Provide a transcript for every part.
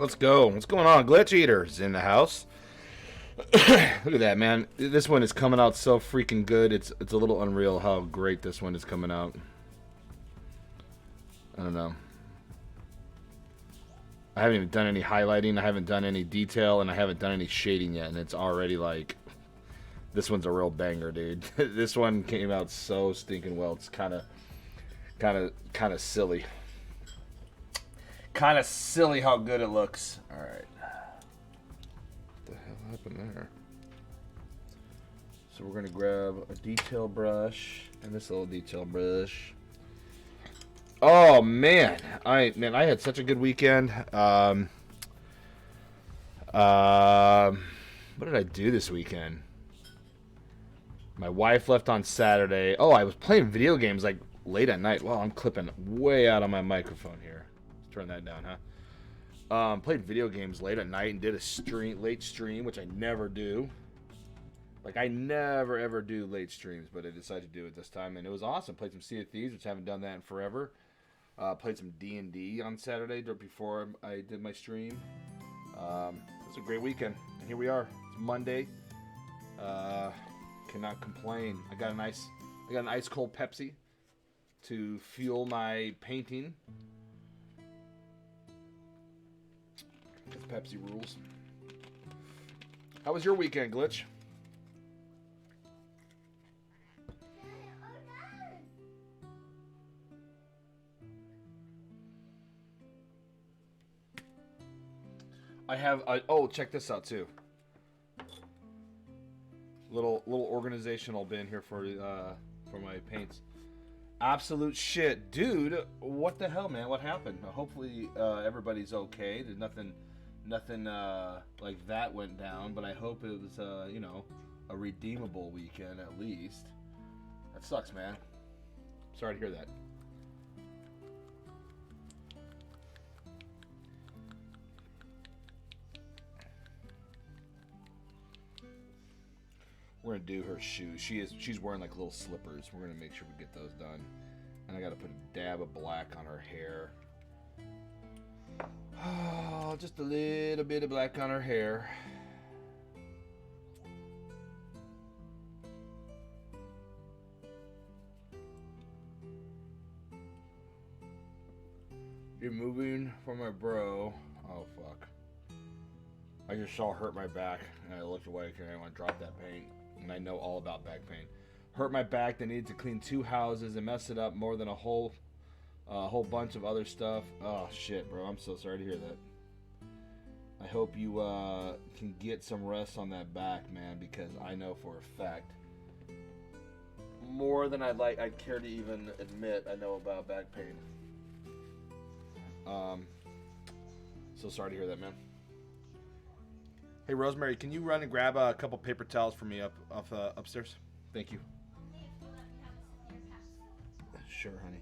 Let's go. What's going on? Glitch Eaters in the house. Look at that, man. This one is coming out so freaking good. It's a little unreal how great this one is coming out. I don't know. I haven't even done any highlighting. I haven't done any detail, and I haven't done any shading yet. And it's already like, this one's a real banger, dude. This one came out so stinking well. It's kind of silly. Kind of silly how good it looks. All right. What the hell happened there? So we're gonna grab a detail brush and this little detail brush. Oh man, I had such a good weekend. What did I do this weekend? My wife left on Saturday. Oh, I was playing video games like late at night. Wow, I'm clipping way out on my microphone here. Let's turn that down, huh? Played video games late at night and did a late stream, which I never do. Like, I never ever do late streams, but I decided to do it this time, and it was awesome. Played some Sea of Thieves, which I haven't done that in forever. Played some D&D on Saturday before I did my stream. It was a great weekend, and here we are. It's Monday. Cannot complain. I got an ice cold Pepsi to fuel my painting. Because Pepsi rules. How was your weekend, Glitch? I have oh, check this out too. Little organizational bin here for my paints. Absolute shit, dude. What the hell, man? What happened? Hopefully everybody's okay. There's nothing like that went down, but I hope it was a redeemable weekend at least. That sucks, man. Sorry to hear that. We're gonna do her shoes. She's wearing like little slippers. We're gonna make sure we get those done. And I gotta put a dab of black on her hair. Oh, just a little bit of black on her hair. You're moving for my bro. Oh fuck. I just saw hurt my back and I looked away because I didn't want to drop that paint. And I know all about back pain. Hurt my back. They needed to clean 2 houses and mess it up more than a whole bunch of other stuff. Oh shit, bro! I'm so sorry to hear that. I hope you can get some rest on that back, man, because I know for a fact, more than I'd care to even admit, I know about back pain. So sorry to hear that, man. Hey, Rosemary, can you run and grab a couple paper towels for me upstairs? Thank you. Sure, honey.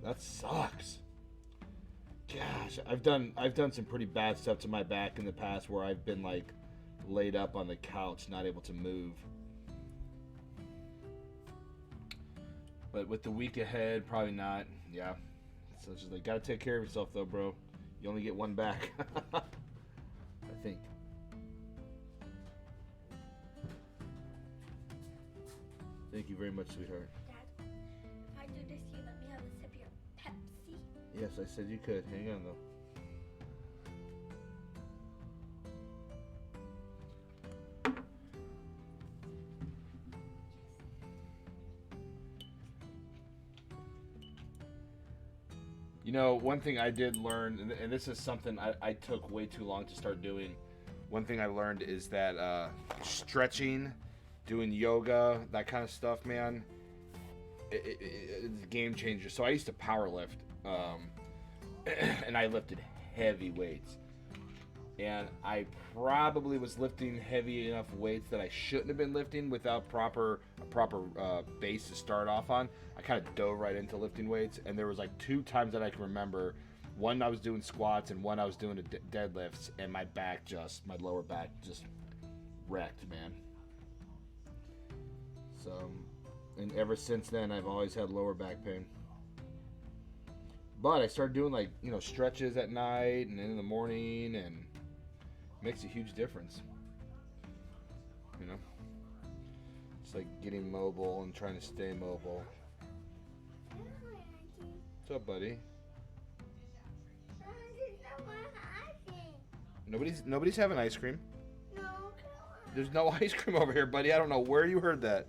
That sucks. Gosh, I've done some pretty bad stuff to my back in the past where I've been like laid up on the couch, not able to move. But with the week ahead, probably not. Yeah. So it's just like, gotta take care of yourself though, bro. You only get one back. I think. Thank you very much, sweetheart. Dad, if I do this, you let me have a sip of your Pepsi? Yes, I said you could. Hang on though. You know, one thing I did learn, and this is something I took way too long to start doing. One thing I learned is that stretching, doing yoga, that kind of stuff, man, it's a game changer. So I used to power lift, and I lifted heavy weights. And I probably was lifting heavy enough weights that I shouldn't have been lifting without a proper base to start off on. I kind of dove right into lifting weights, and there was like 2 times that I can remember. One I was doing squats, and one I was doing deadlifts, and my lower back just wrecked, man. So, and ever since then, I've always had lower back pain. But I started doing like, you know, stretches at night and in the morning, and it makes a huge difference. You know, it's like getting mobile and trying to stay mobile. What's up, buddy? Nobody's having ice cream. No. There's no ice cream over here, buddy. I don't know where you heard that.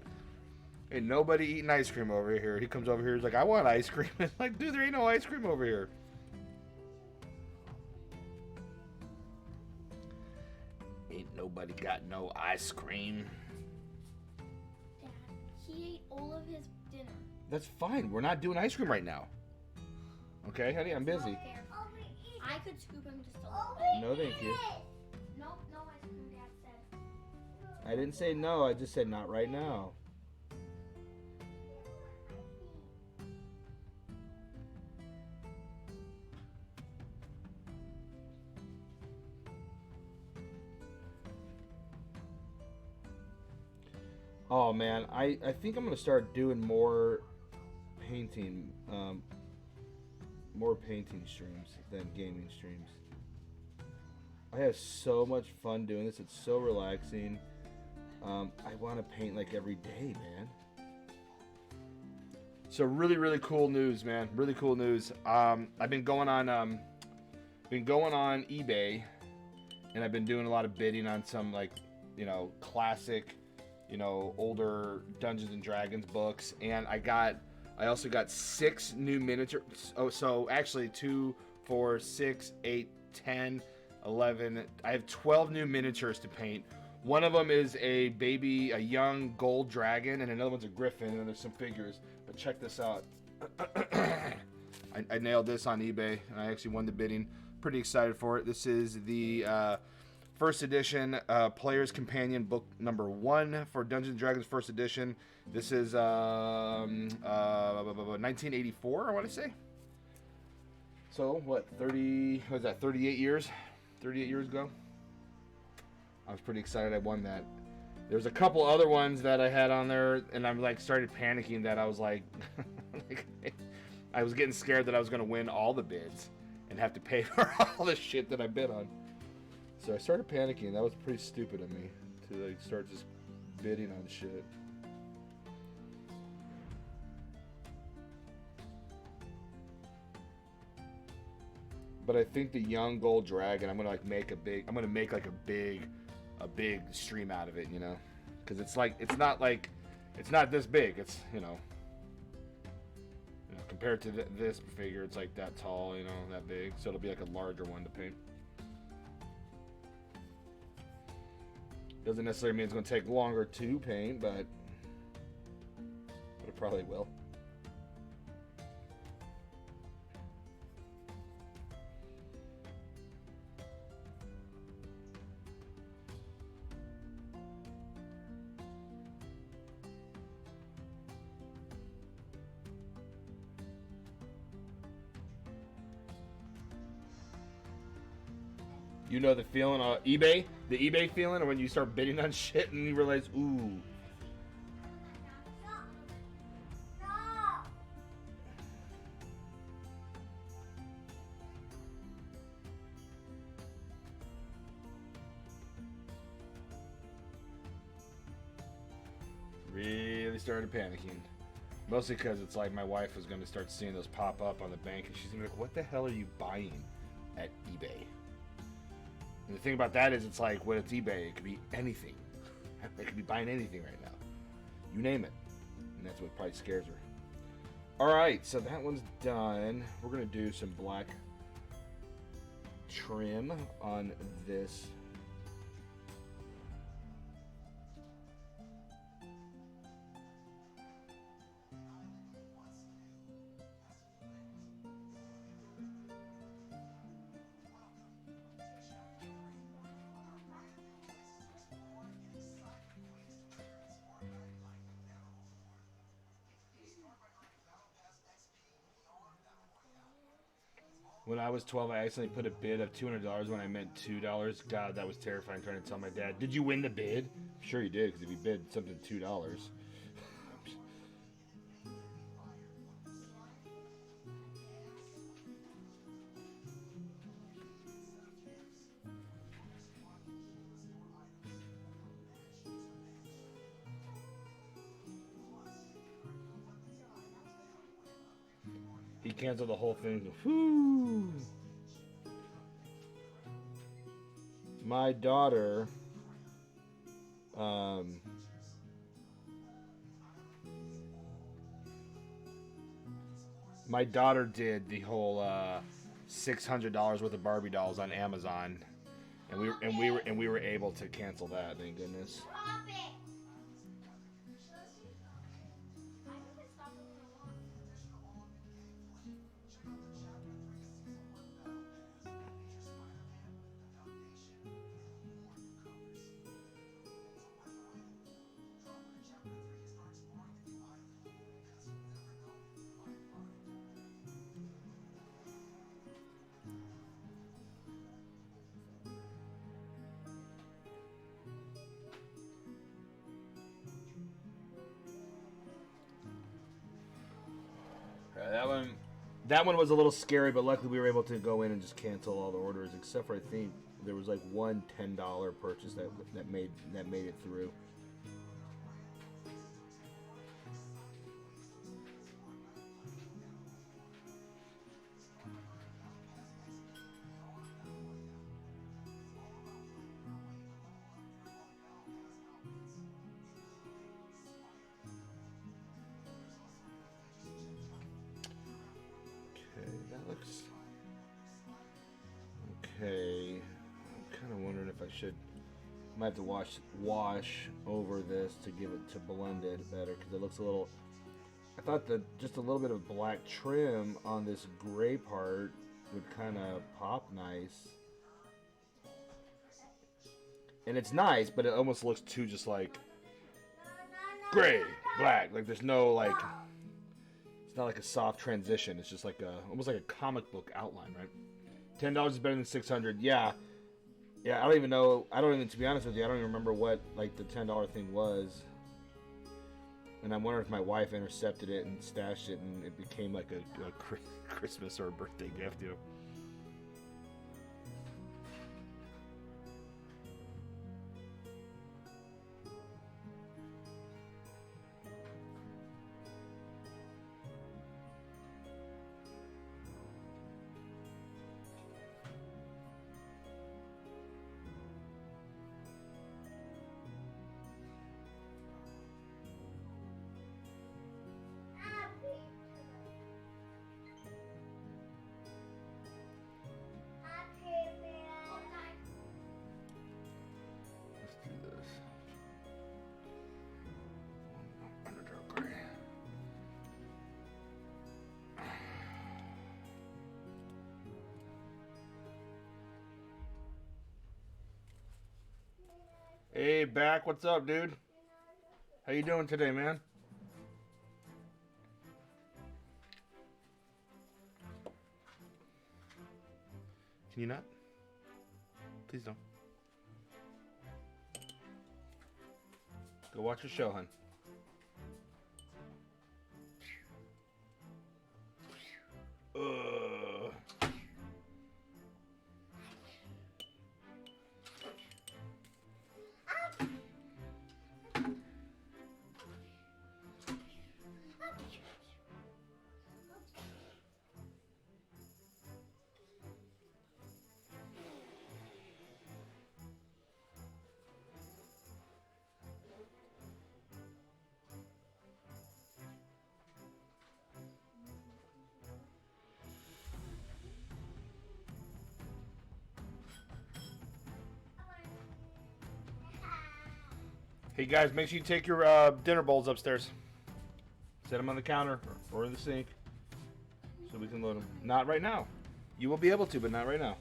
Ain't nobody eating ice cream over here. He comes over here, he's like, I want ice cream. It's like, dude, there ain't no ice cream over here. Ain't nobody got no ice cream. Dad, he ate all of his dinner. That's fine. We're not doing ice cream right now. Okay, honey, I'm busy. I could scoop him just a little bit. No, thank you. No ice cream, Dad said. I didn't say no. I just said not right now. Oh man, I think I'm gonna start doing more painting streams than gaming streams. I have so much fun doing this. It's so relaxing. I want to paint like every day, man. So really cool news, man. Really cool news. I've been going on eBay, and I've been doing a lot of bidding on some, like, you know, classic, you know, older Dungeons and Dragons books, and I also got 6 new miniatures. Oh, so actually 2, 4, 6, 8, 10, 11. I have 12 new miniatures to paint. One of them is a young gold dragon, and another one's a griffin, and there's some figures. But check this out. I nailed this on eBay, and I actually won the bidding. Pretty excited for it. This is the first edition Player's Companion book number 1 for Dungeons & Dragons first edition. This is 1984, I want to say. So, what, 38 years? 38 years ago? I was pretty excited I won that. There's a couple other ones that I had on there, and I'm like started panicking that I was like, I was getting scared that I was going to win all the bids and have to pay for all the shit that I bid on. So I started panicking. That was pretty stupid of me to like start just bidding on shit. But I think the young gold dragon, I'm gonna make like a big stream out of it, you know, because it's not this big. It's, you know, compared to this figure, it's like that tall, you know, that big. So it'll be like a larger one to paint. Doesn't necessarily mean it's going to take longer to paint, but it probably will. You know the feeling on eBay? The eBay feeling, or when you start bidding on shit and you realize, ooh. Really started panicking. Mostly because it's like my wife was going to start seeing those pop up on the bank, and she's going to be like, what the hell are you buying at eBay? And the thing about that is, it's like, when it's eBay, it could be anything. They could be buying anything right now. You name it. And that's what probably scares her. Alright, so that one's done. We're going to do some black trim on this. When I was 12, I accidentally put a bid of $200 when I meant $2. God, that was terrifying, trying to tell my dad, did you win the bid? I'm sure you did, because if you bid something $2. He canceled the whole thing. Whew. My daughter, did the whole $600 worth of Barbie dolls on Amazon, and we were able to cancel that. Thank goodness. That one was a little scary, but luckily we were able to go in and just cancel all the orders, except for I think there was like one $10 purchase that made it through. Okay, I'm kind of wondering if I should. I might have to wash over this to give it to blend it better, because it looks a little. I thought that just a little bit of black trim on this gray part would kind of pop nice, and it's nice, but it almost looks too just like gray, black. Like there's no like. It's not like a soft transition. It's just like almost like a comic book outline, right? $10 is better than $600. Yeah. I don't even know. To be honest with you, I don't even remember what like the $10 thing was. And I'm wondering if my wife intercepted it and stashed it, and it became like a Christmas or a birthday gift, you know. Hey, back. What's up, dude? How you doing today, man? Can you not? Please don't. Go watch your show, hon. Hey guys, make sure you take your dinner bowls upstairs. Set them on the counter or in the sink so we can load them. Not right now. You will be able to, but not right now.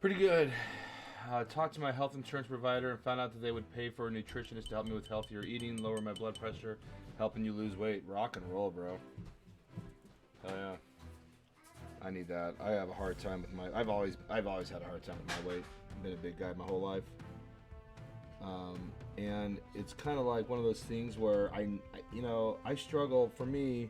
Pretty good. Talked to my health insurance provider and found out that they would pay for a nutritionist to help me with healthier eating, lower my blood pressure, helping you lose weight. Rock and roll, bro. Hell yeah. I need that. I have a hard time with my. I've always had a hard time with my weight. I've been a big guy my whole life. And it's kind of like one of those things where I struggle. For me,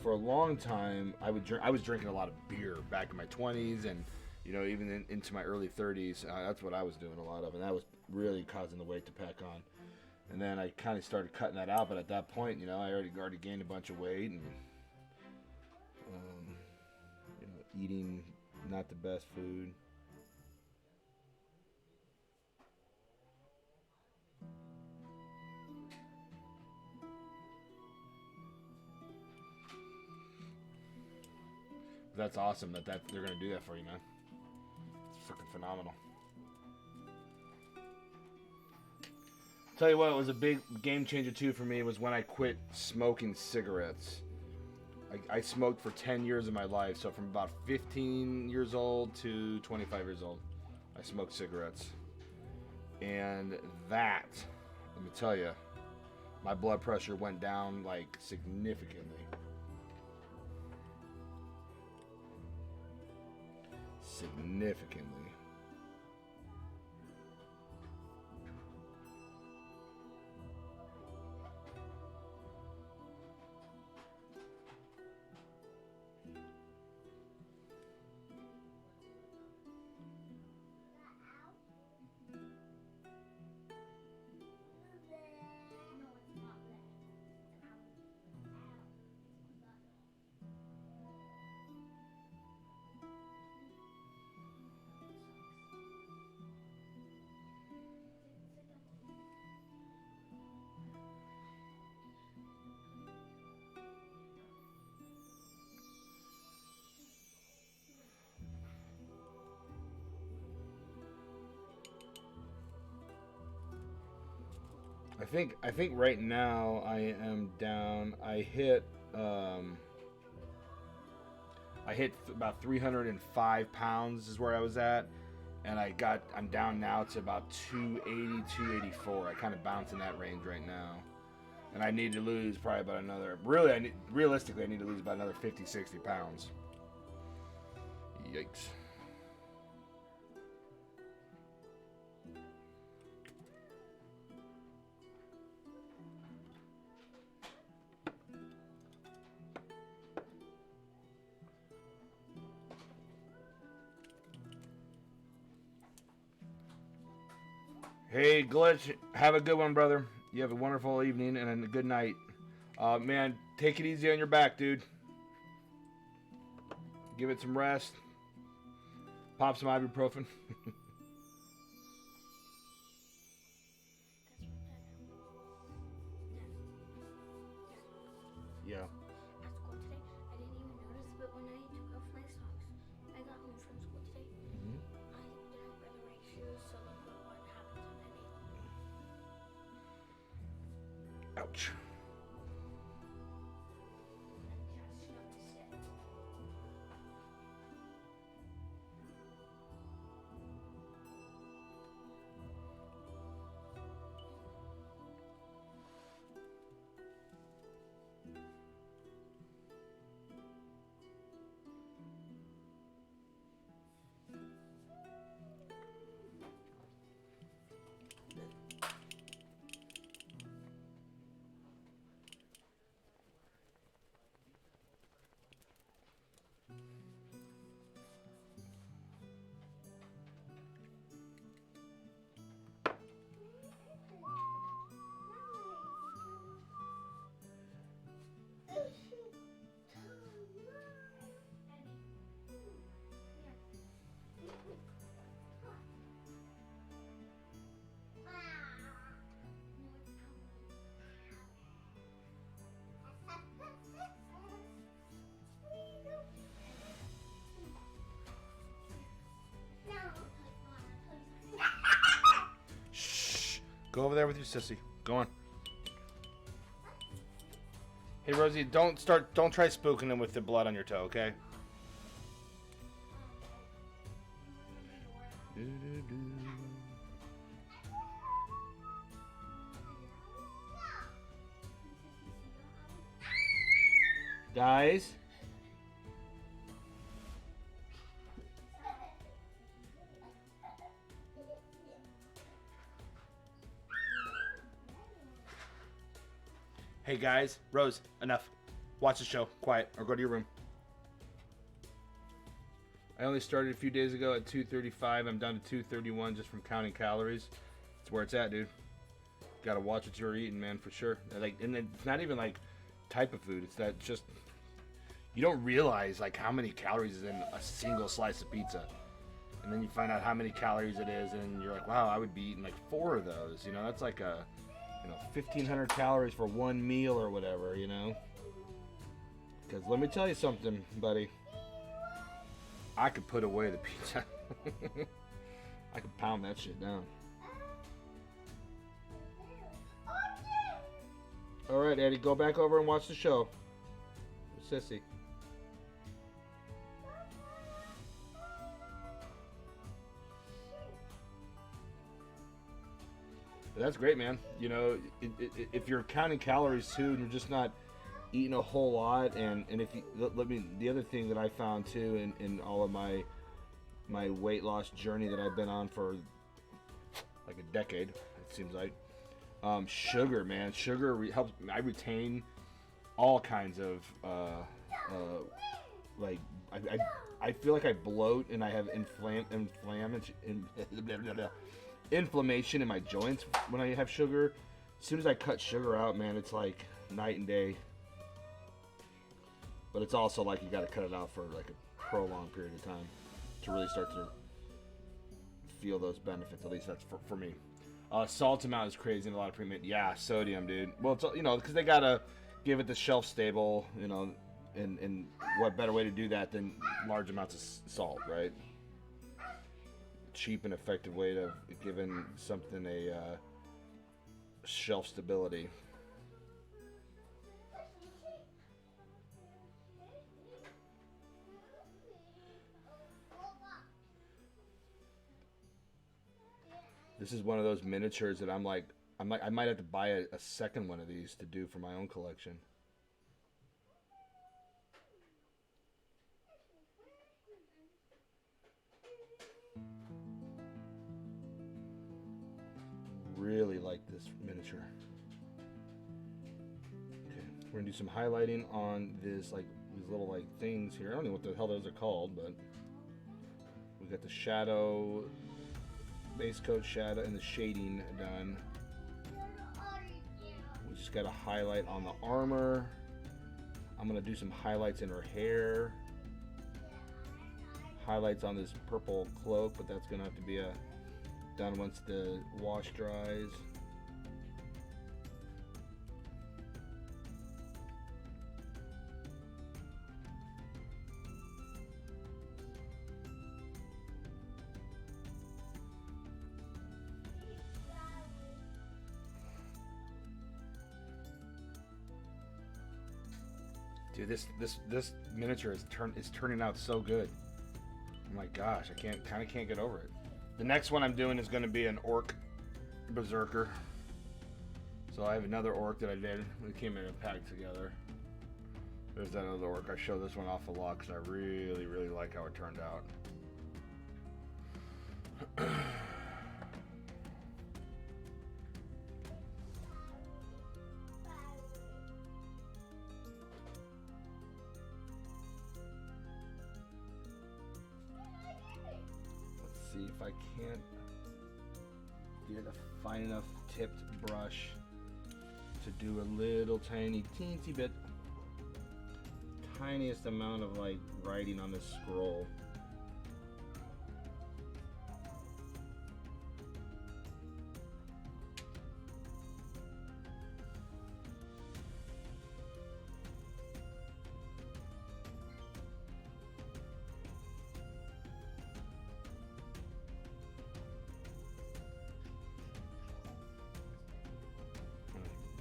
for a long time, I was drinking a lot of beer back in my 20s and, even into my early 30s. That's what I was doing a lot of, and that was really causing the weight to pack on. And then I kind of started cutting that out, but at that point, I already gained a bunch of weight and, eating not the best food. That's awesome that they're gonna do that for you, man. It's freaking phenomenal. Tell you what, it was a big game changer too for me was when I quit smoking cigarettes. I smoked for 10 years of my life, so from about 15 years old to 25 years old, I smoked cigarettes. And that, let me tell you, my blood pressure went down like significantly. Significantly. I think right now I am down. I hit about 305 pounds is where I was at, and I'm down now to about 280, 284. I kind of bounce in that range right now, and I need to lose probably about another. Realistically, I need to lose about another 50, 60 pounds. Yikes. Hey, Glitch, have a good one, brother. You have a wonderful evening and a good night. Man, take it easy on your back, dude. Give it some rest. Pop some ibuprofen. Yeah. At school today, I didn't even notice, but when I took off my socks, I got home from school today. I didn't wear the right shoes, so look what happened to my knee. Ouch. Go over there with your sissy. Go on. Hey, Rosie, don't try spooking him with the blood on your toe, okay? Guys. Hey guys, Rose, enough. Watch the show, quiet, or go to your room. I only started a few days ago at 235. I'm down to 231 just from counting calories. That's where it's at, dude. Gotta watch what you're eating, man, for sure. Like, and it's not even like type of food. It's that just you don't realize like how many calories is in a single slice of pizza, and then you find out how many calories it is, and you're like, wow, I would be eating like 4 of those. You know, that's like a 1,500 calories for one meal or whatever. You know, because let me tell you something, buddy. I could put away the pizza. I could pound that shit down. All right, Eddie, go back over and watch the show. Sissy. But that's great, man. You know, if you're counting calories too, and you're just not eating a whole lot, and if you let me, the other thing that I found too in all of my weight loss journey that I've been on for like a decade, it seems like, sugar, man. Sugar helps. I retain all kinds of like I feel like I bloat and I have inflammation in my joints when I have sugar. As soon as I cut sugar out, man, it's like night and day. But it's also like you got to cut it out for like a prolonged period of time to really start to feel those benefits. At least that's for me. Salt amount is crazy in a lot of pre-made. Yeah, sodium, dude. Well, it's, because they gotta give it the shelf stable, and what better way to do that than large amounts of salt, right? Cheap and effective way to giving something a shelf stability. This is one of those miniatures that I might have to buy a second one of these to do for my own collection. Really like this miniature. Okay, we're gonna do some highlighting on this, like these little like things here. I don't know what the hell those are called, but we got the shadow, base coat shadow, and the shading done. We just got a highlight on the armor. I'm gonna do some highlights in her hair. Highlights on this purple cloak, but that's gonna have to be done once the wash dries. Dude, this miniature is turning out so good. Oh my gosh, I can't get over it. The next one I'm doing is going to be an Orc Berserker. So I have another Orc that I did. We came in a pack together. There's that other Orc. I show this one off a lot because I really, really like how it turned out. See if I can't get a fine enough tipped brush to do a little teensy bit, tiniest amount of like writing on this scroll.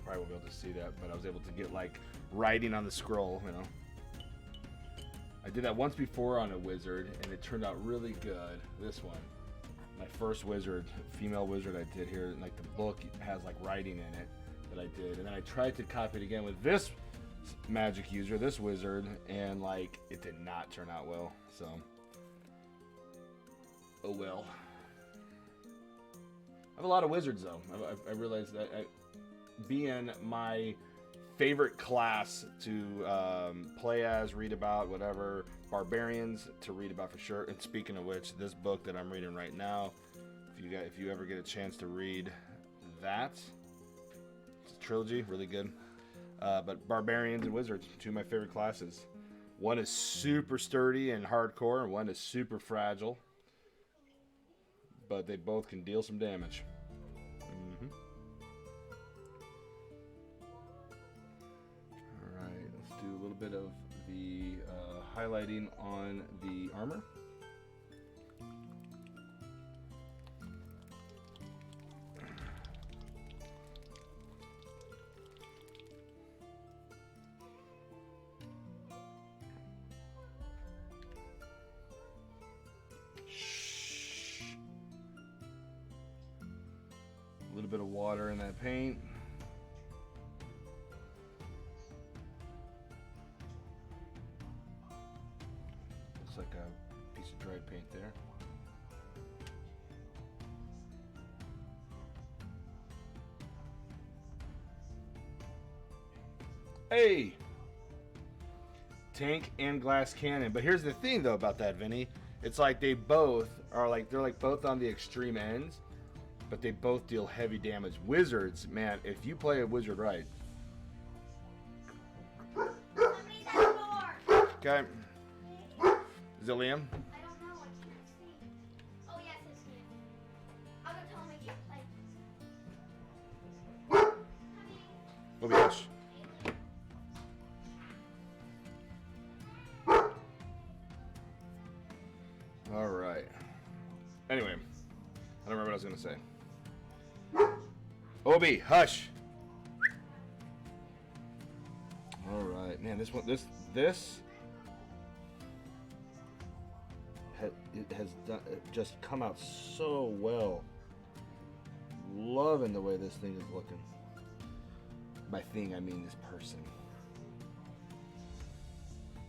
Probably won't be able to see that, but I was able to get like writing on the scroll, I did that once before on a wizard, and it turned out really good. This one. my first wizard, female wizard I did here. Like the book has like writing in it that I did, and then I tried to copy it again with this magic user, this wizard, and like it did not turn out well. So, oh well. I have a lot of wizards though. I realized that being my favorite class to play as, read about, whatever. Barbarians to read about for sure. And speaking of which, this book that I'm reading right now, if you ever get a chance to read that, it's a trilogy, really good. But Barbarians and Wizards, two of my favorite classes. One is super sturdy and hardcore, and one is super fragile. But they both can deal some damage. Alright, let's do a little bit of the highlighting on the armor. A little bit of water in that paint. Looks like a piece of dried paint there. Hey! Tank and glass cannon. But here's the thing though about that, Vinny. It's like they both are like, they're like both on the extreme ends, but they both deal heavy damage. Wizards, man, if you play a wizard right. Somebody's at the door. Okay. Is it Liam? I don't know. I can't see. Oh yes, it's me. I'm gonna tell him I can't play. Go be hush. All right. Anyway, I don't remember what I was gonna say. Obi, hush. All right, man. This one, it has done, it just come out so well. Loving the way this thing is looking. By thing, I mean this person.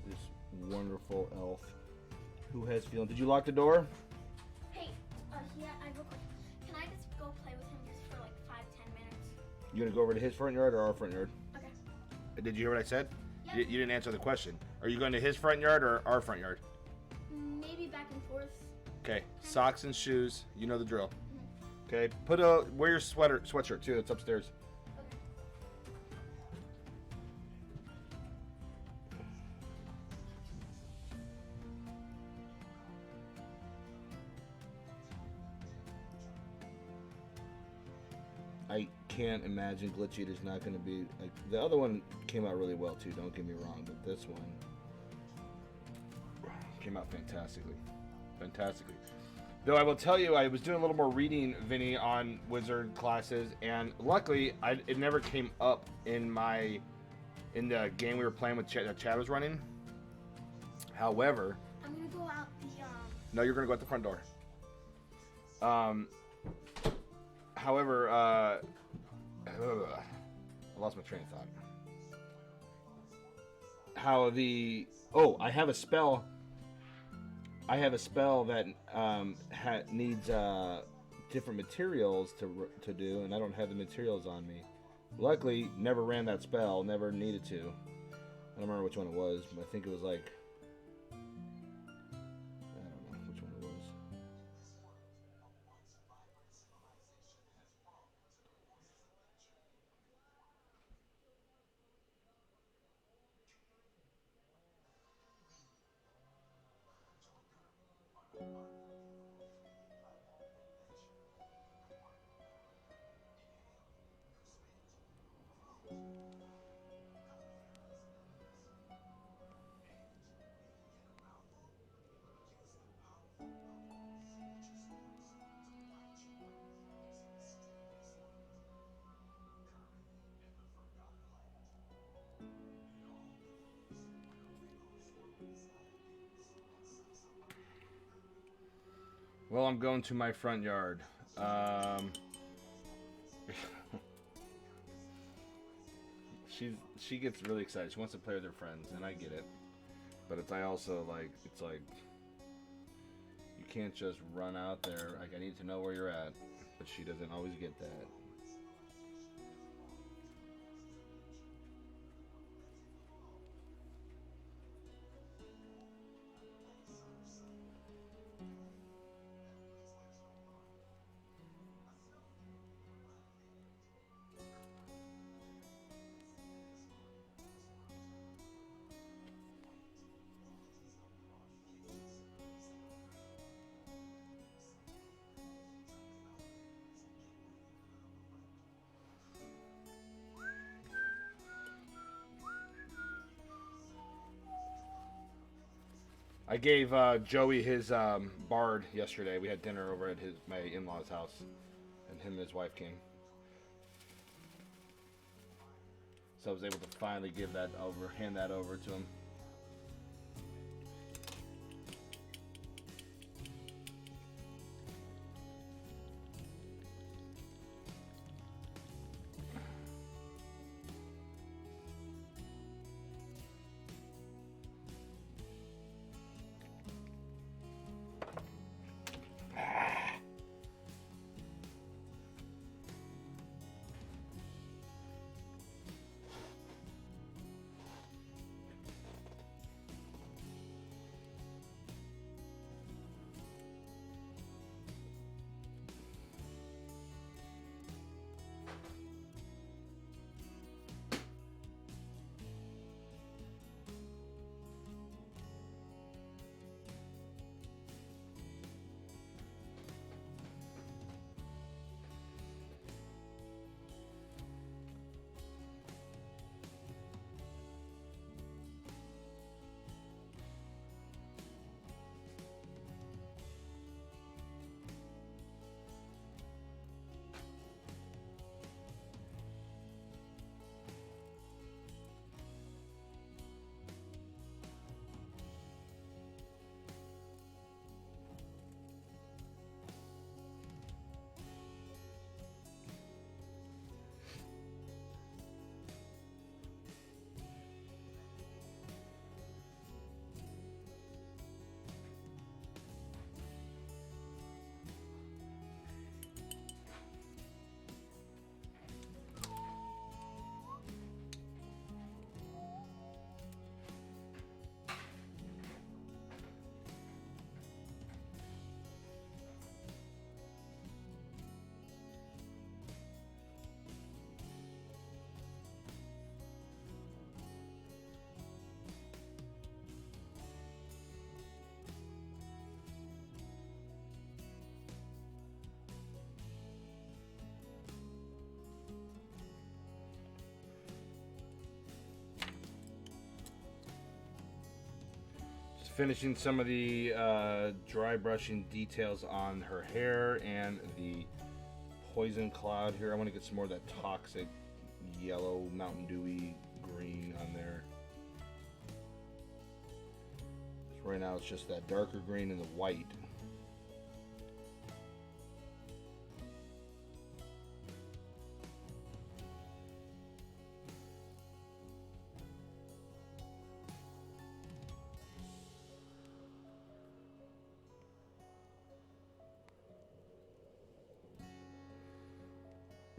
This wonderful elf who has feeling. Did you lock the door? Hey, yeah, I have a question. Can I just go play with him just for like 5-10 minutes? You gonna go over to his front yard or our front yard? Okay. Did you hear what I said? Yep. You didn't answer the question. Are you going to his front yard or our front yard? Maybe back and forth. Okay. Socks and shoes. You know the drill. Mm-hmm. Okay. Wear your sweatshirt too. It's upstairs. Okay. I can't imagine Glitch Eater's not going to be like the other one came out really well too. Don't get me wrong, but this one came out fantastically. Though I will tell you, I was doing a little more reading, Vinny, on wizard classes, and luckily, it never came up in the game we were playing with that Chad was running. However, I'm gonna go out the no, you're gonna go out the front door. However, I lost my train of thought. I have a spell. I have a spell that needs different materials to do, and I don't have the materials on me. Luckily, never ran that spell. Never needed to. I don't remember which one it was, but I think it was like. I don't know which one it was. Well, I'm going to my front yard. She gets really excited. She wants to play with her friends, and I get it. But I also like it's like you can't just run out there. Like I need to know where you're at. But she doesn't always get that. I gave Joey his bard yesterday. We had dinner over at my in-laws' house, and him and his wife came. So I was able to finally hand that over to him. Finishing some of the dry brushing details on her hair and the poison cloud here. I want to get some more of that toxic yellow Mountain Dewy green on there. So right now it's just that darker green and the white.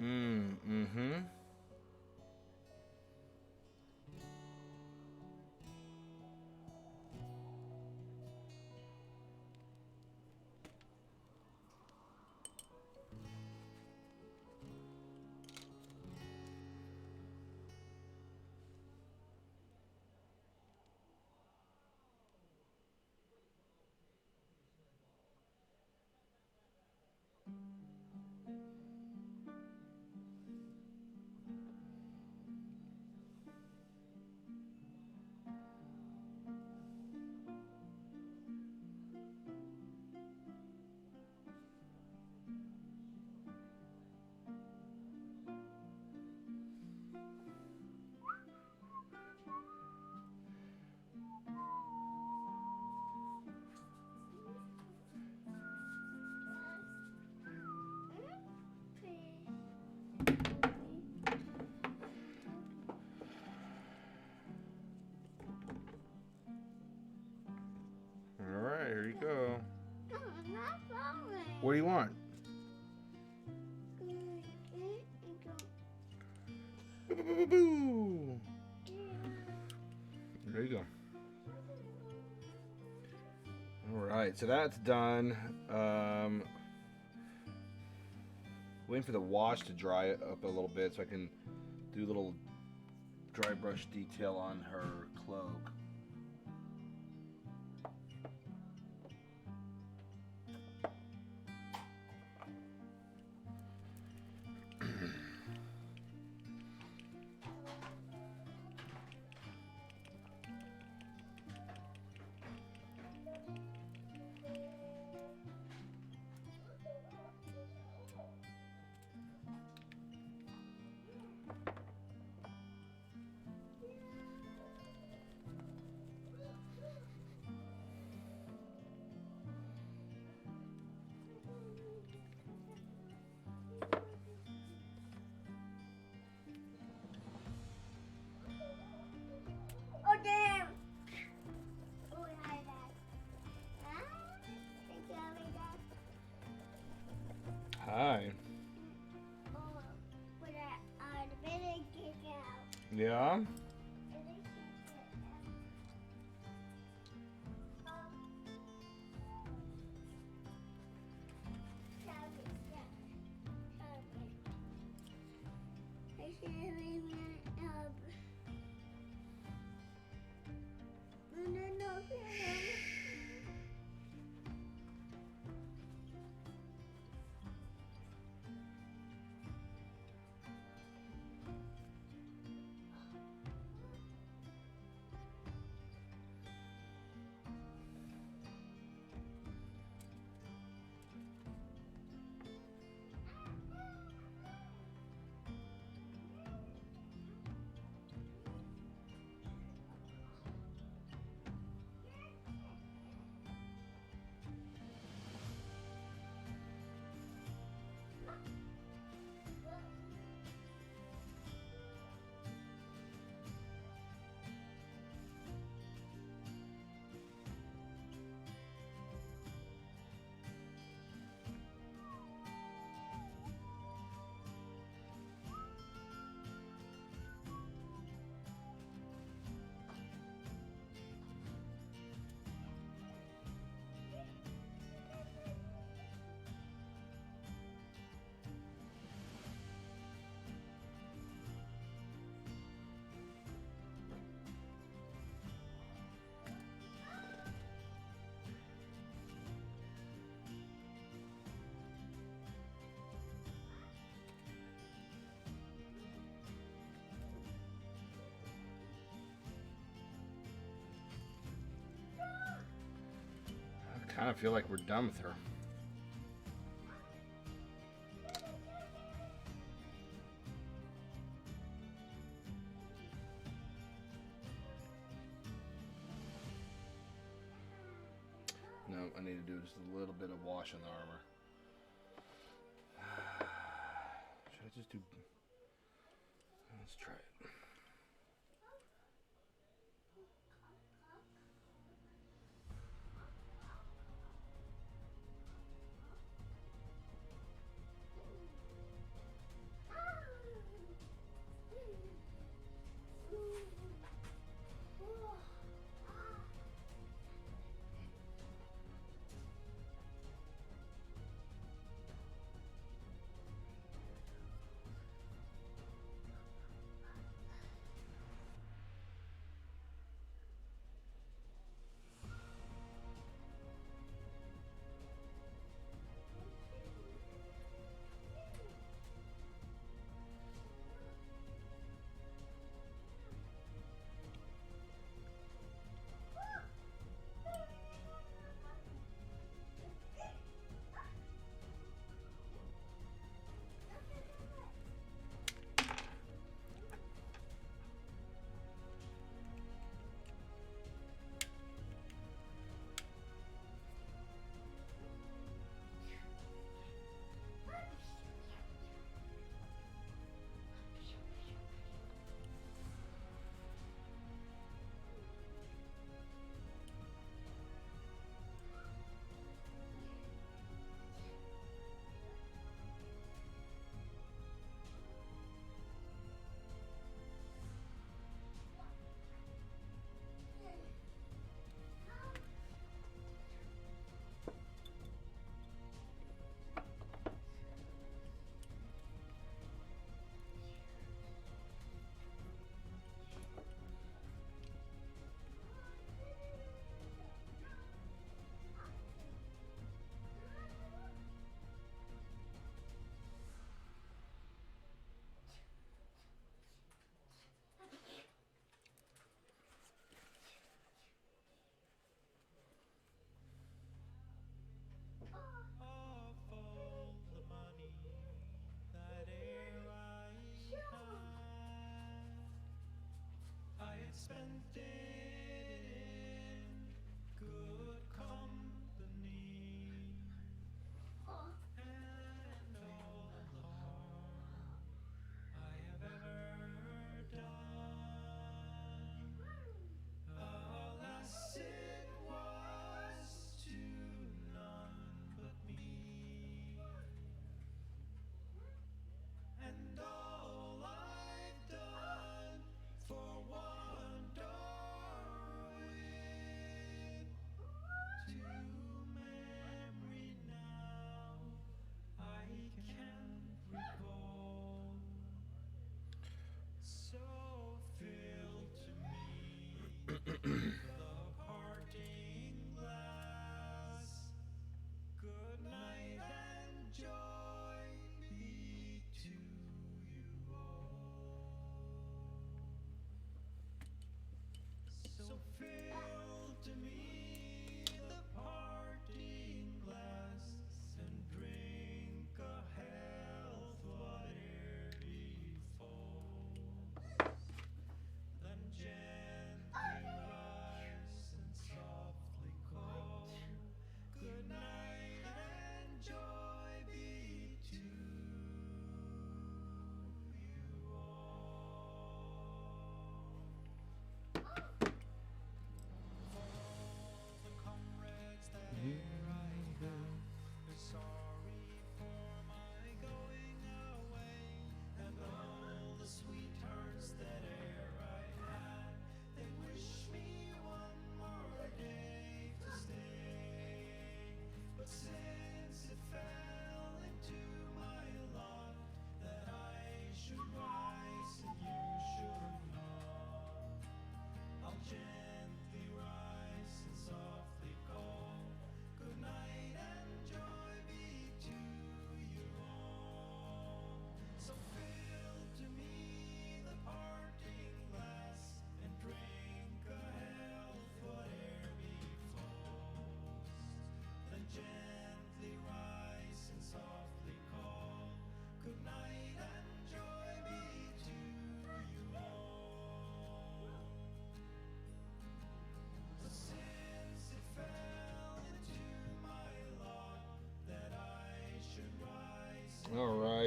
Mm-hmm. go. No, I'm not falling. What do you want? Boo. There you go. All right, so that's done. Waiting for the wash to dry up a little bit so I can do a little dry brush detail on her cloak. Oh, damn. Oh, hi, Dad. Thank you, Dad. Hi. Oh, but the minute kick out. Yeah? I kind of feel like we're done with her. No, I need to do just a little bit of wash on the armor. Should I just do... Let's try it.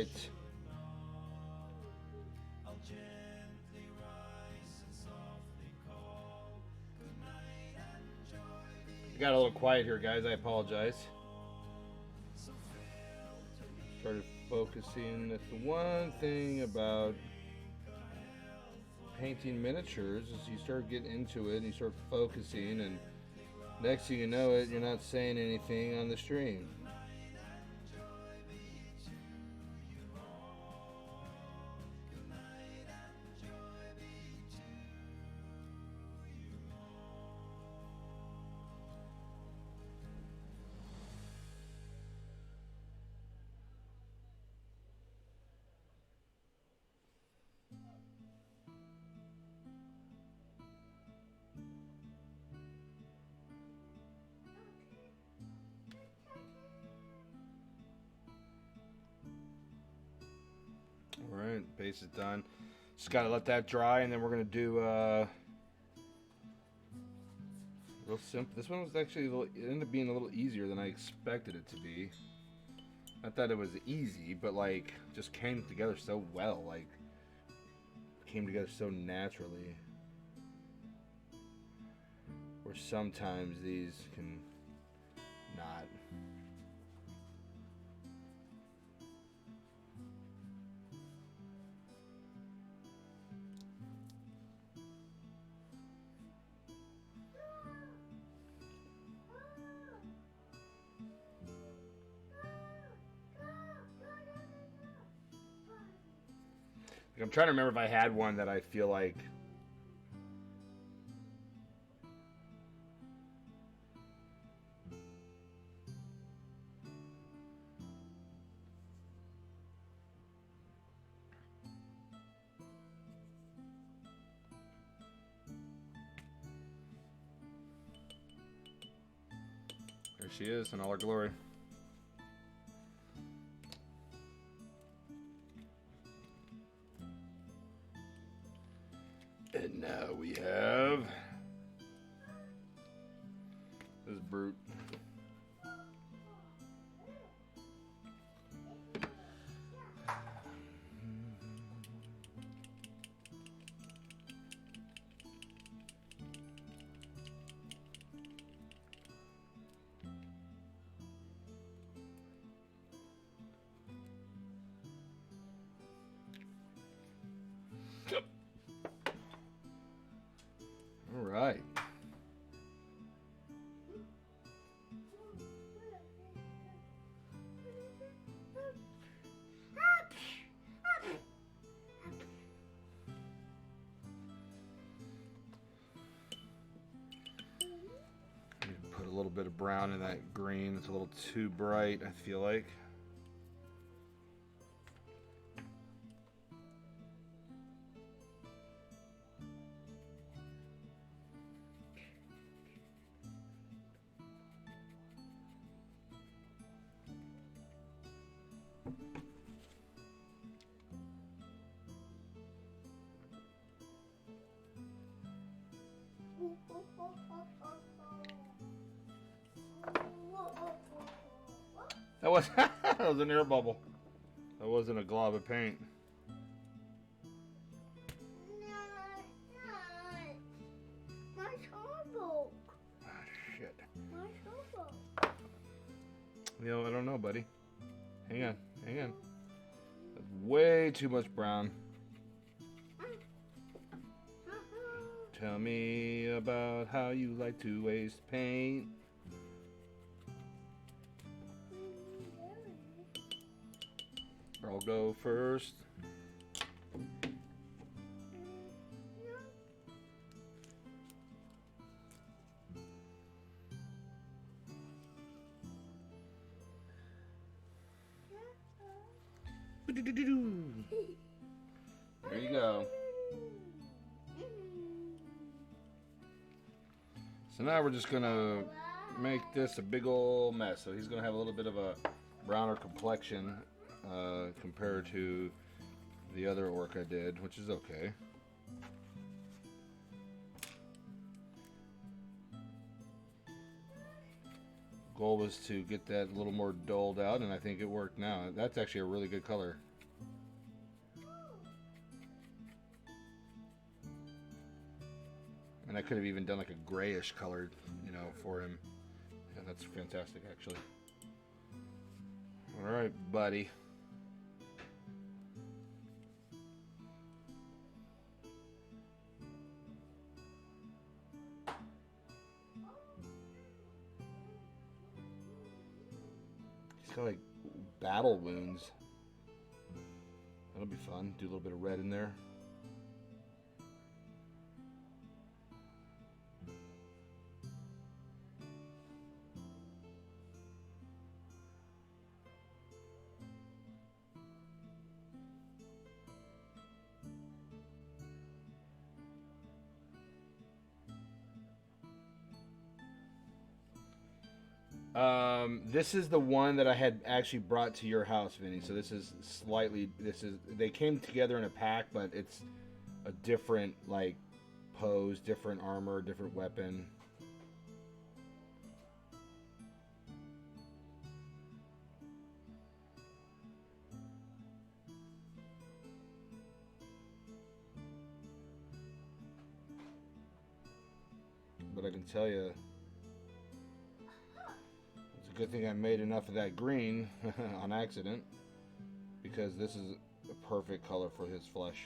right. Got a little quiet here, guys. I apologize. Started focusing. That's the one thing about painting miniatures is you start getting into it and you start focusing, and next thing you know it, you're not saying anything on the stream. Alright, base is done. Just gotta let that dry, and then we're gonna do real simple. This one was actually it ended up being a little easier than I expected it to be. Not that it was easy, but like just came together so well, like came together so naturally. Where sometimes these can not. I'm trying to remember if I had one that I feel like there she is in all her glory. And now we have this brute. All right. Put a little bit of brown in that green. It's a little too bright, I feel like. That was an air bubble. That wasn't a glob of paint. My shovel. Ah, shit. My shovel. You know, I don't know, buddy. Hang on, hang on. That's way too much brown. Tell me about how you like to waste paint. I'll go first. There you go. So now we're just gonna make this a big old mess. So he's gonna have a little bit of a browner complexion compared to the other orc I did, which is okay. Goal was to get that a little more dulled out, and I think it worked now. That's actually a really good color. And I could have even done like a grayish colored, you know, for him. And that's fantastic, actually. All right, buddy. He's got like battle wounds. That'll be fun. Do a little bit of red in there. This is the one that I had actually brought to your house, Vinny. So this is they came together in a pack, but it's a different like pose, different armor, different weapon. But I can tell you, it's a good thing I made enough of that green on accident, because this is a perfect color for his flesh.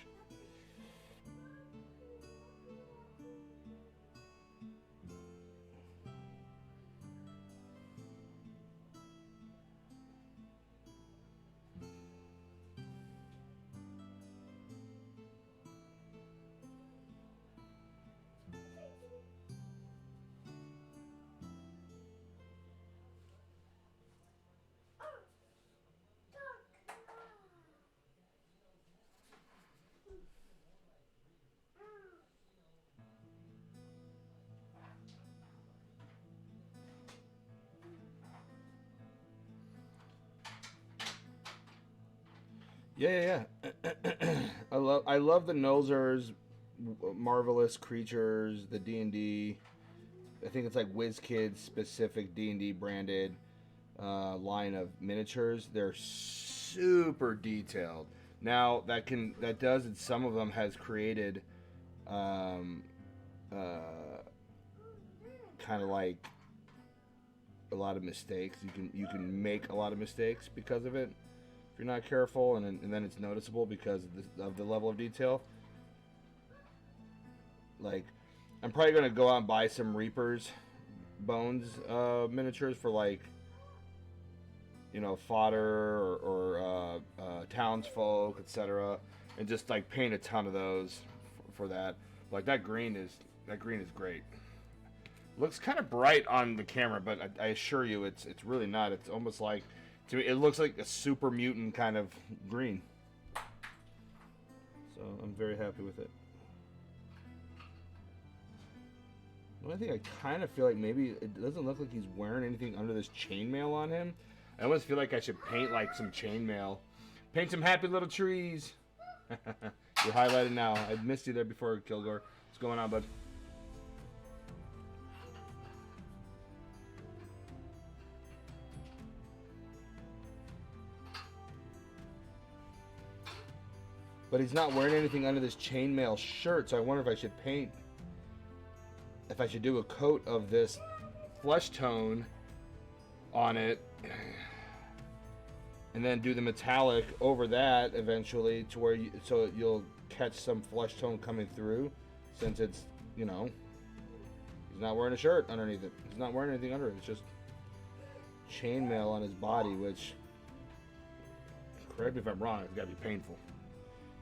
Yeah. I love the Nolzur's marvelous creatures, the D&D. I think it's like WizKids specific D&D branded line of miniatures. They're super detailed. Now that does, and some of them has created kind of like a lot of mistakes. You can make a lot of mistakes because of it if you're not careful, and then it's noticeable because of the level of detail. Like, I'm probably gonna go out and buy some Reaper's Bones miniatures for, like, you know, fodder or townsfolk, etc., and just like paint a ton of those for that. Like that green is great. Looks kind of bright on the camera, but I assure you, it's really not. It's almost like, to me, it looks like a super mutant kind of green. So I'm very happy with it. The only thing I kind of feel like maybe it doesn't look like he's wearing anything under this chainmail on him. I almost feel like I should paint like some chainmail. Paint some happy little trees. You're highlighted now. I missed you there before, Kilgore. What's going on, bud? But he's not wearing anything under this chainmail shirt, so I wonder if I should paint, if I should do a coat of this flesh tone on it, and then do the metallic over that eventually, to where so you'll catch some flesh tone coming through, since it's, you know, he's not wearing a shirt underneath it. He's not wearing anything under it. It's just chainmail on his body, which, correct me if I'm wrong, it's got to be painful.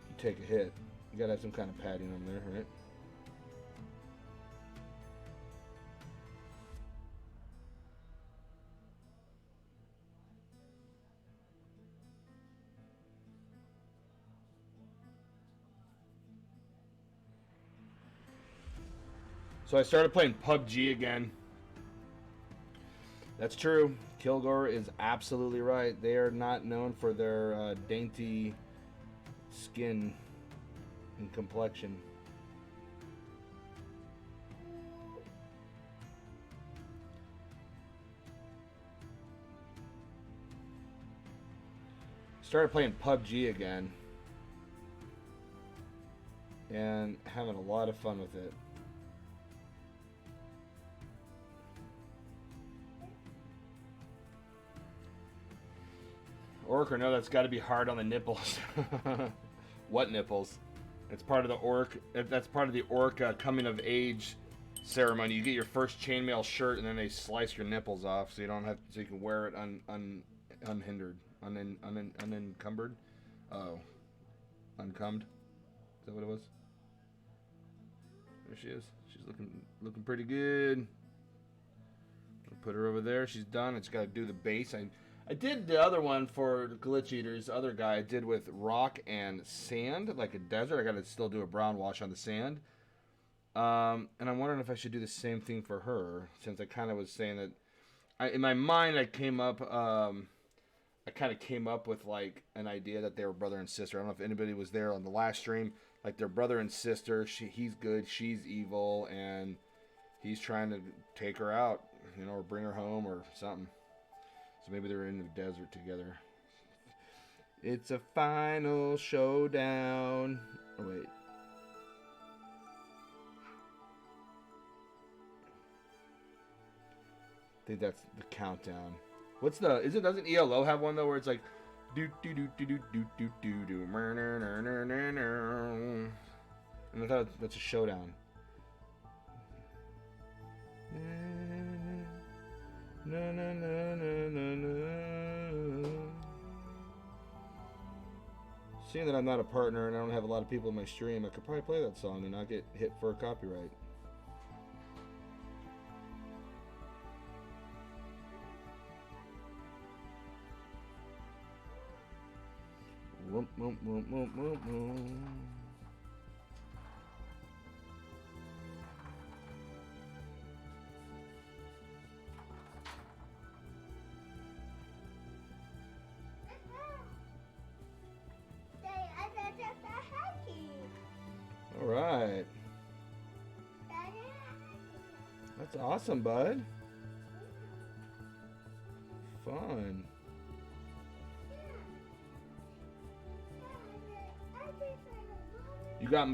You take a hit, you got to have some kind of padding on there, right? So I started playing PUBG again. That's true. Kilgore is absolutely right. They are not known for their dainty skin and complexion. Started playing PUBG again and having a lot of fun with it. Orc or no, that's got to be hard on the nipples. What nipples? It's part of the orc. That's part of the orc coming of age ceremony. You get your first chainmail shirt, and then they slice your nipples off, so you don't have, so you can wear it unhindered, unencumbered. Oh, uncombed. Is that what it was? There she is. She's looking pretty good. I'll put her over there. She's done. I just got to do the base. I did the other one for Glitch Eaters. The other guy I did with rock and sand, like a desert. I got to still do a brown wash on the sand. And I'm wondering if I should do the same thing for her, since I kind of was saying that. In my mind, I came up. I kind of came up with like an idea that they were brother and sister. I don't know if anybody was there on the last stream. Like they're brother and sister. He's good, she's evil, and he's trying to take her out, you know, or bring her home or something. So maybe they're in the desert together. It's a final showdown. Oh, wait. I think that's the countdown. What's the? Doesn't ELO have one though where it's like, do do do do do do do do do, and I thought that's a showdown. Na na na na na na. Seeing that I'm not a partner and I don't have a lot of people in my stream, I could probably play that song and not get hit for copyright. Whoop, whoop, whoop, whoop, whoop, whoop. All right. That's awesome, bud. Fun. You got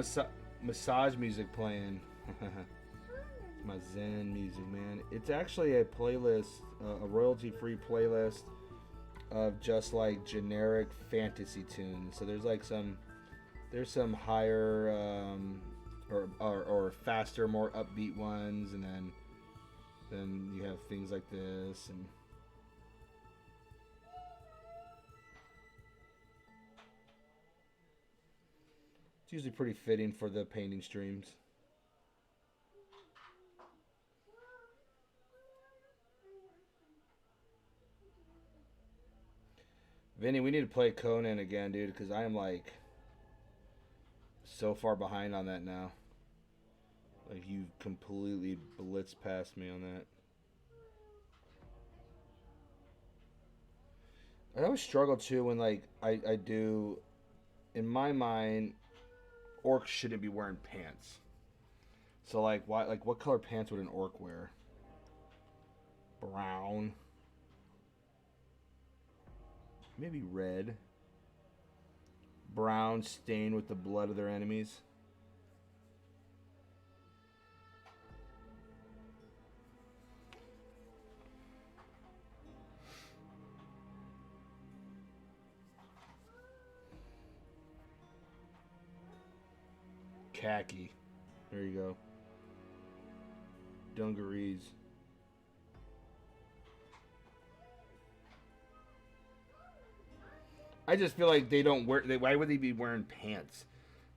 massage music playing. It's my Zen music, man. It's actually a playlist, a royalty-free playlist of just like generic fantasy tunes. So there's like there's some higher or faster, more upbeat ones, and then you have things like this and. It's usually pretty fitting for the painting streams. Vinny, we need to play Conan again, dude, because I am like so far behind on that now. Like you completely blitzed past me on that. I always struggle too when like I do, in my mind, orcs shouldn't be wearing pants. So like why, like what color pants would an orc wear? Brown. Maybe red. Brown stained with the blood of their enemies. Khaki. There you go. Dungarees. I just feel like they don't wear. Why would they be wearing pants?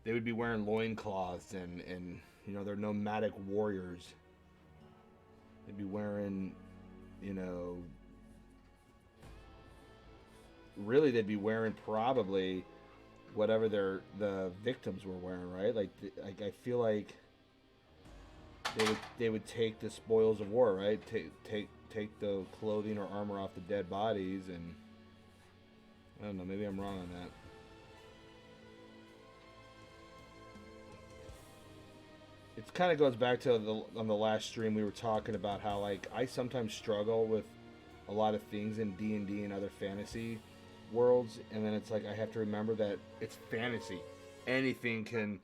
They would be wearing loincloths and you know, they're nomadic warriors. They'd be wearing, you know. Really, they'd be wearing probably whatever the victims were wearing, right? Like I feel like they would take the spoils of war, right? Take the clothing or armor off the dead bodies, and I don't know, maybe I'm wrong on that. It kind of goes back to on the last stream we were talking about how like I sometimes struggle with a lot of things in D&D and other fantasy worlds, and then it's like I have to remember that it's fantasy. Anything can,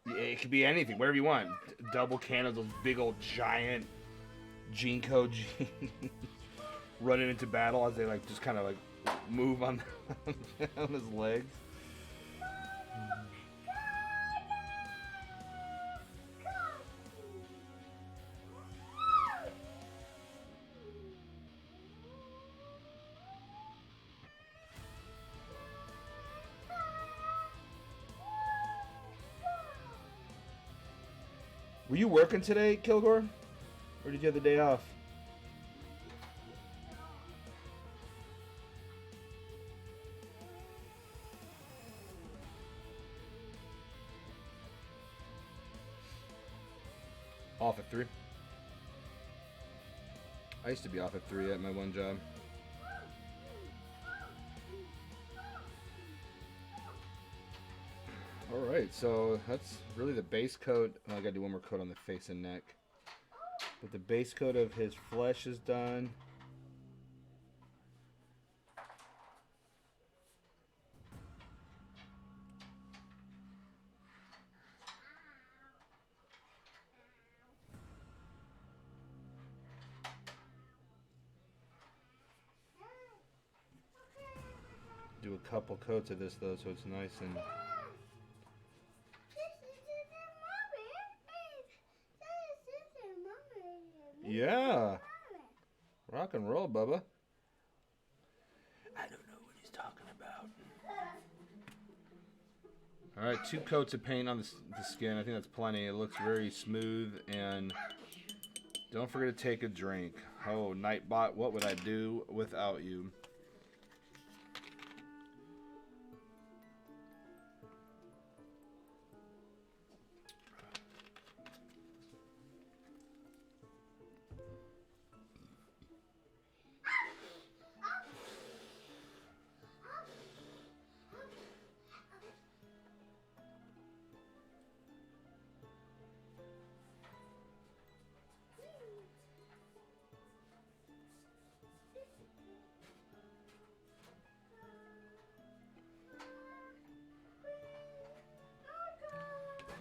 it could be anything, whatever you want. Double can of those big old giant Jinko jeans running into battle as they like just kind of like move on, on his legs. Were you working today, Kilgore? Or did you have the day off? Off at 3. I used to be off at 3 at my one job. Alright, so that's really the base coat. Oh, I gotta do one more coat on the face and neck. But the base coat of his flesh is done. Do a couple coats of this though, so it's nice and... Yeah. Rock and roll, Bubba. I don't know what he's talking about. Alright, 2 coats of paint on the skin. I think that's plenty. It looks very smooth. And don't forget to take a drink. Oh, Nightbot, what would I do without you?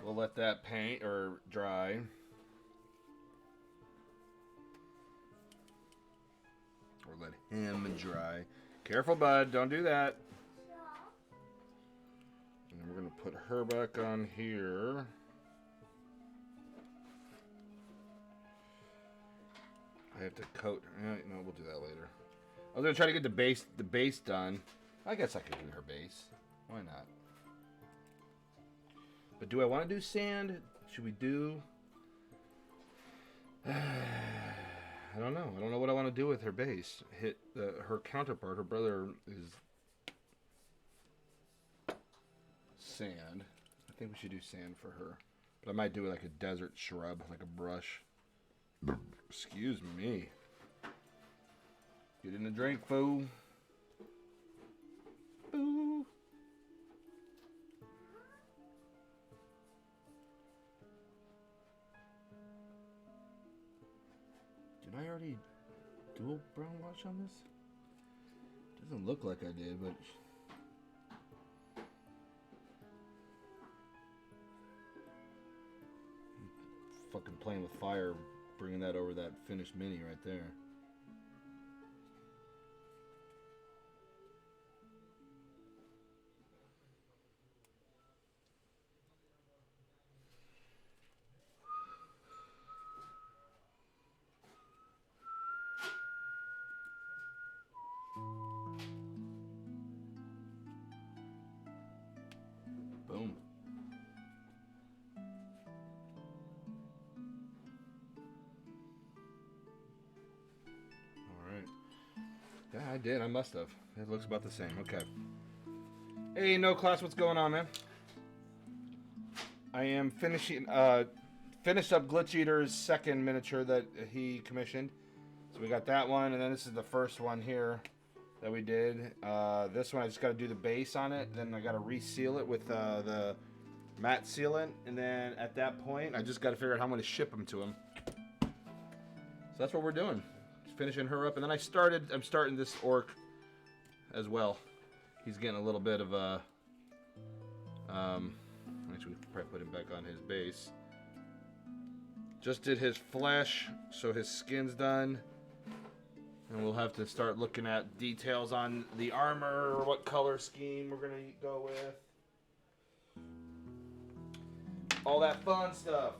We'll let that paint or dry. Or let him dry. Careful, bud. Don't do that. And we're going to put her back on here. I have to coat. No, we'll do that later. I was going to try to get the base done. I guess I could do her base. Why not? But do I want to do sand? Should we do... I don't know. I don't know what I want to do with her base. Hit her counterpart. Her brother is sand. I think we should do sand for her. But I might do it like a desert shrub, like a brush. Excuse me. Get in the drink, fool. Boo. Did I already dual brown wash on this? Doesn't look like I did, but... I'm fucking playing with fire, bringing that over that finished mini right there. Boom. Alright. Yeah, I did. I must have. It looks about the same. Okay. Hey, No Class, what's going on, man? I am finished up Glitch Eater's second miniature that he commissioned. So we got that one, and then this is the first one here that we did. This one I just got to do the base on it, then I got to reseal it with the matte sealant, and then at that point I just got to figure out how I'm going to ship them to him. So that's what we're doing. Just finishing her up, and then I'm starting this orc as well. He's getting a little bit of a actually we can probably put him back on his base. Just did his flesh, so his skin's done. And we'll have to start looking at details on the armor, or what color scheme we're going to go with. All that fun stuff.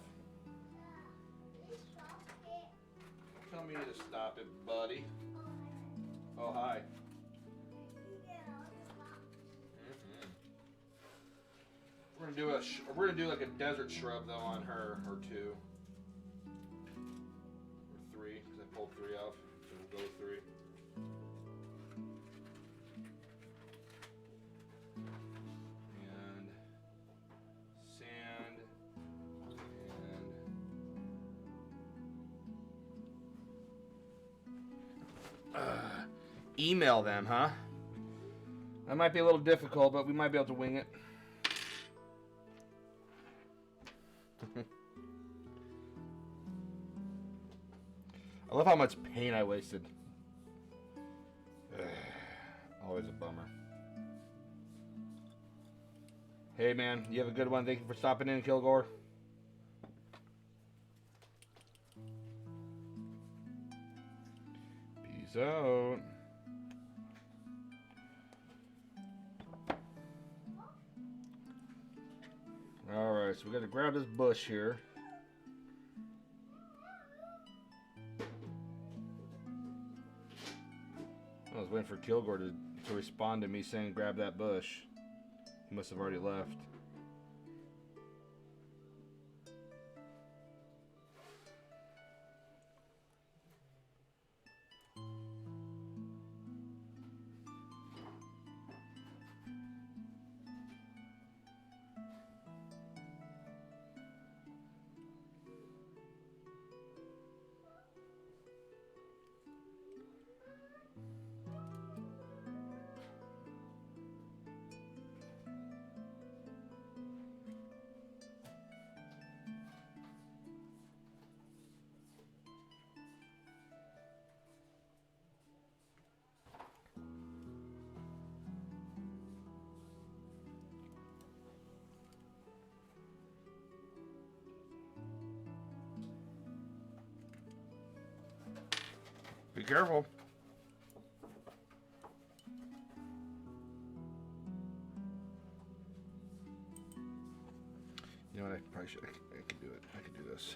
Tell me to stop it, buddy. Oh, hi. We're gonna do like a desert shrub though on her, or 2, or 3, because I pulled 3 off, so we'll go with 3. And sand, and email them, huh? That might be a little difficult, but we might be able to wing it. I love how much paint I wasted. Always a bummer. Hey man, you have a good one. Thank you for stopping in, Kilgore. Peace out. Alright, so we gotta grab this bush here. I was waiting for Kilgore to respond to me saying grab that bush. He must have already left. Be careful. You know what? I probably should. I can do it. I can do this.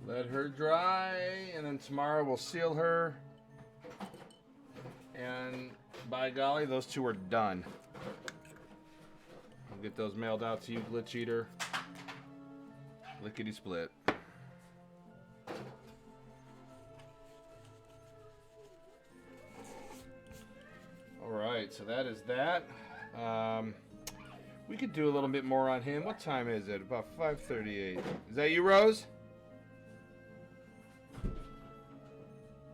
Let her dry, and then tomorrow we'll seal her. And by golly, those 2 are done. I'll get those mailed out to you, Glitch Eater. Lickety split. Alright, so that is that. We could do a little bit more on him. What time is it? About 5:38. Is that you, Rose?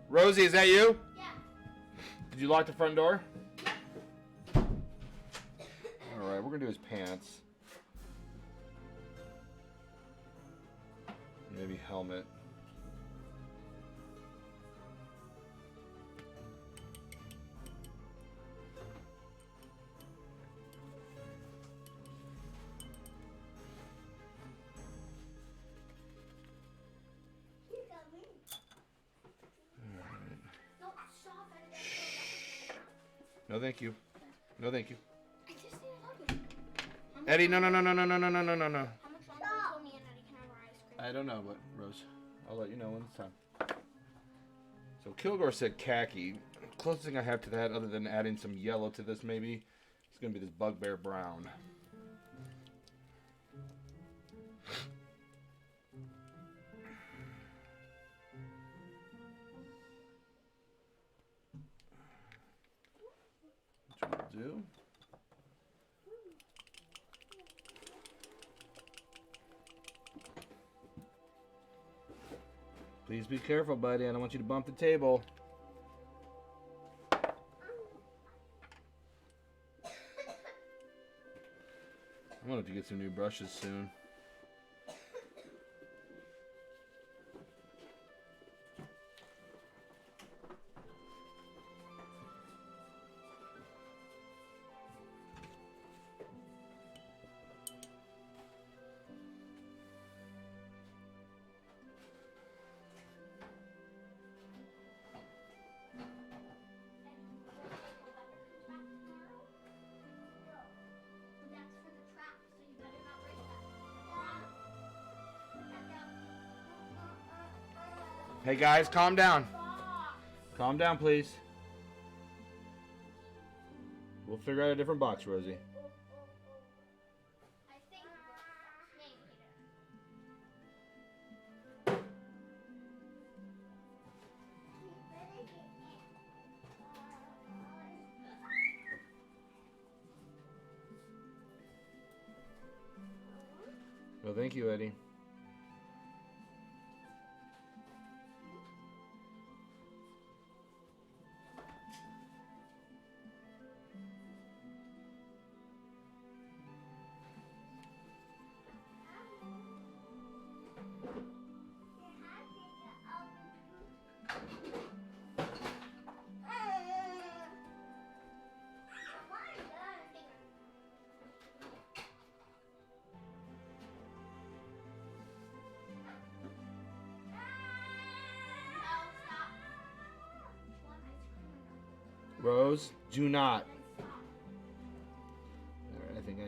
Rosie, is that you? Yeah. Did you lock the front door? Alright, we're gonna do his pants. Maybe helmet. No, thank you. No, thank you. I just need to talk with you. Eddie, no. How much longer until me and Eddie can have our ice cream? I don't know, but Rose, I'll let you know when it's time. So Kilgore said khaki. Closest thing I have to that, other than adding some yellow to this, maybe, is going to be this bugbear brown. Which we'll do. Please be careful, buddy. I don't want you to bump the table. I'm gonna have to get some new brushes soon. Hey guys, calm down. Calm down, please. We'll figure out a different box, Rosie. I think maybe. Well, thank you, Eddie. Rose, do not. Alright, I think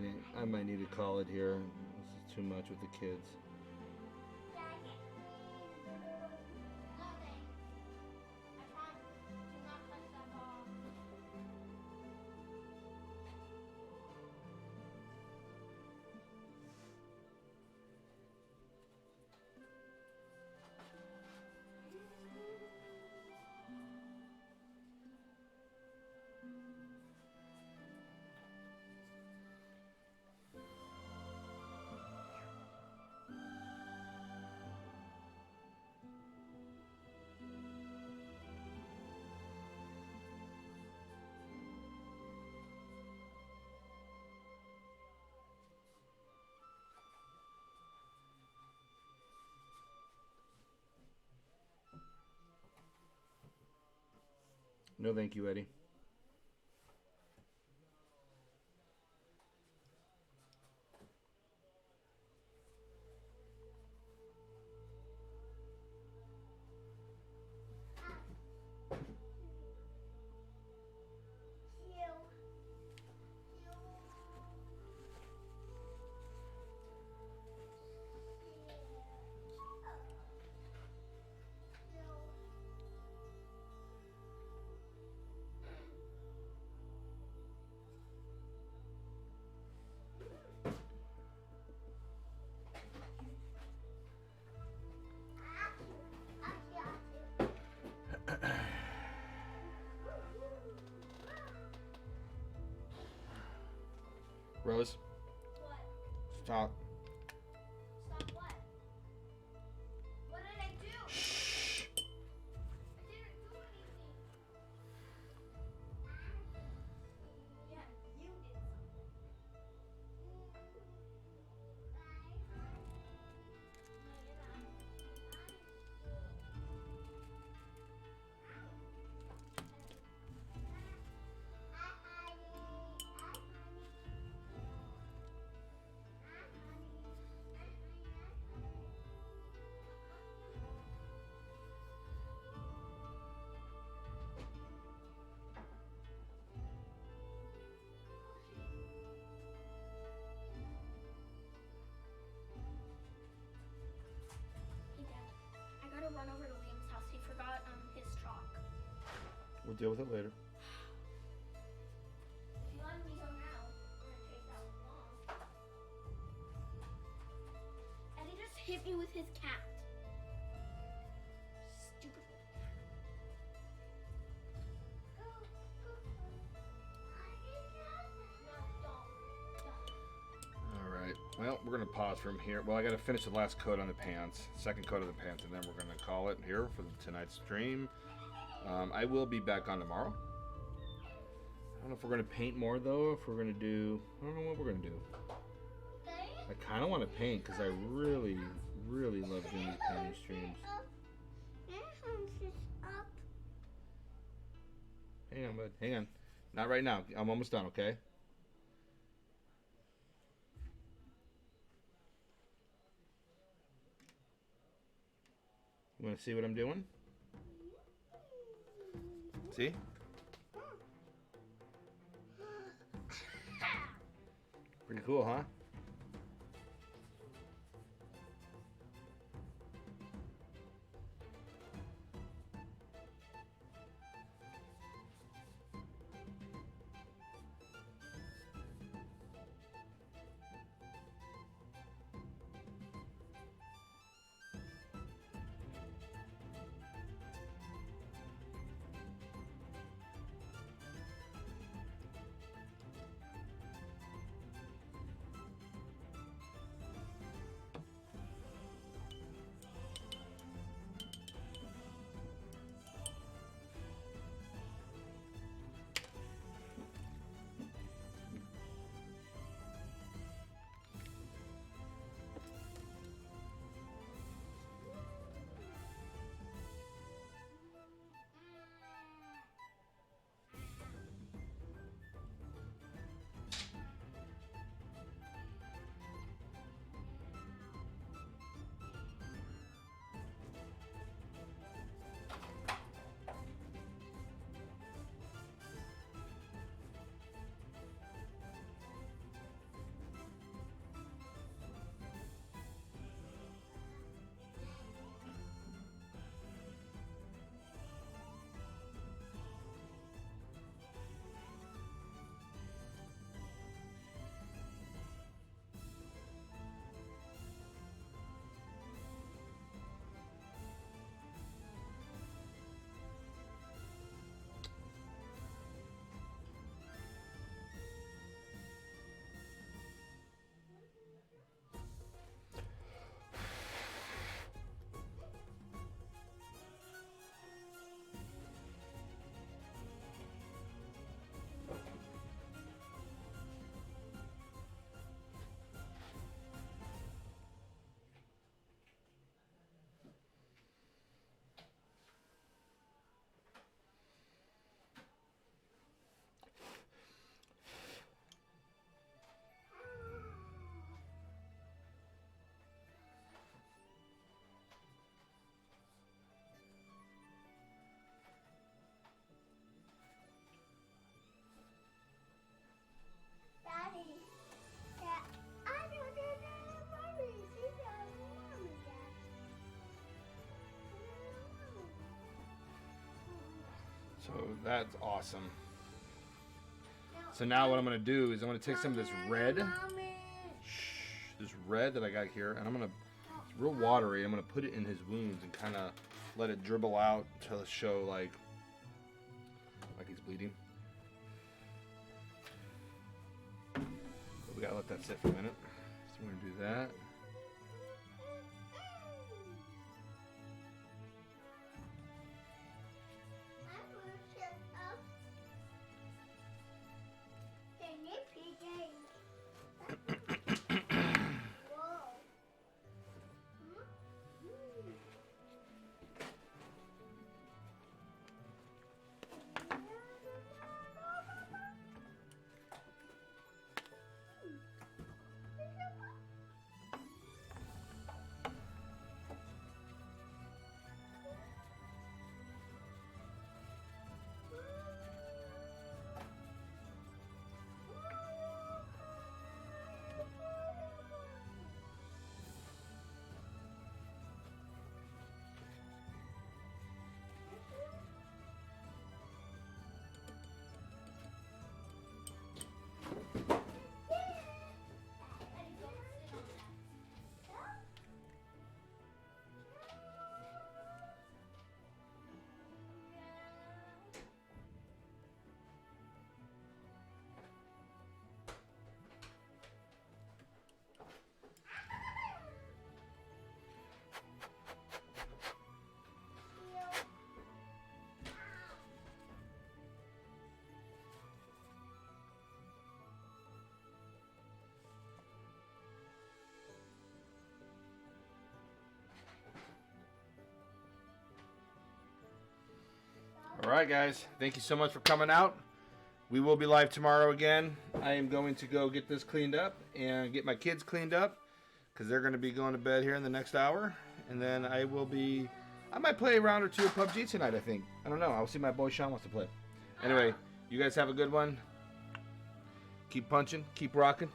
I might need to call it here. This is too much with the kids. No, thank you, Eddie. Rose, What? stop. Stop what? What did I do? Shh. I didn't do anything. Yeah, you did something. No, you're not. deal with it later. If you want me to go now, I'm gonna take that long. And he just hit me with his cat. Stupid little cat. Go, go. No, don't. All right. Well, we're gonna pause from here. Well, I gotta finish the last coat on the pants, second coat of the pants, and then we're gonna call it here for tonight's stream. I will be back on tomorrow. I don't know if we're gonna paint more though. If we're gonna do, I don't know what we're gonna do. I kind of want to paint because I really, really love doing these painting streams. Hang on, bud. Hang on. Not right now. I'm almost done. Okay. You want to see what I'm doing? See? Pretty cool, huh? So that's awesome. So now what I'm going to do is I'm going to take some of this red, this red that I got here, and I'm going to, it's real watery, I'm going to put it in his wounds and kind of let it dribble out to show like he's bleeding. But we got to let that sit for a minute. So we're going to do that. All right, guys. Thank you so much for coming out. We will be live tomorrow again. I am going to go get this cleaned up and get my kids cleaned up because they're going to be going to bed here in the next hour. And then I might play a round or two of PUBG tonight, I think. I don't know. I'll see my boy Sean wants to play. Anyway, you guys have a good one. Keep punching. Keep rocking.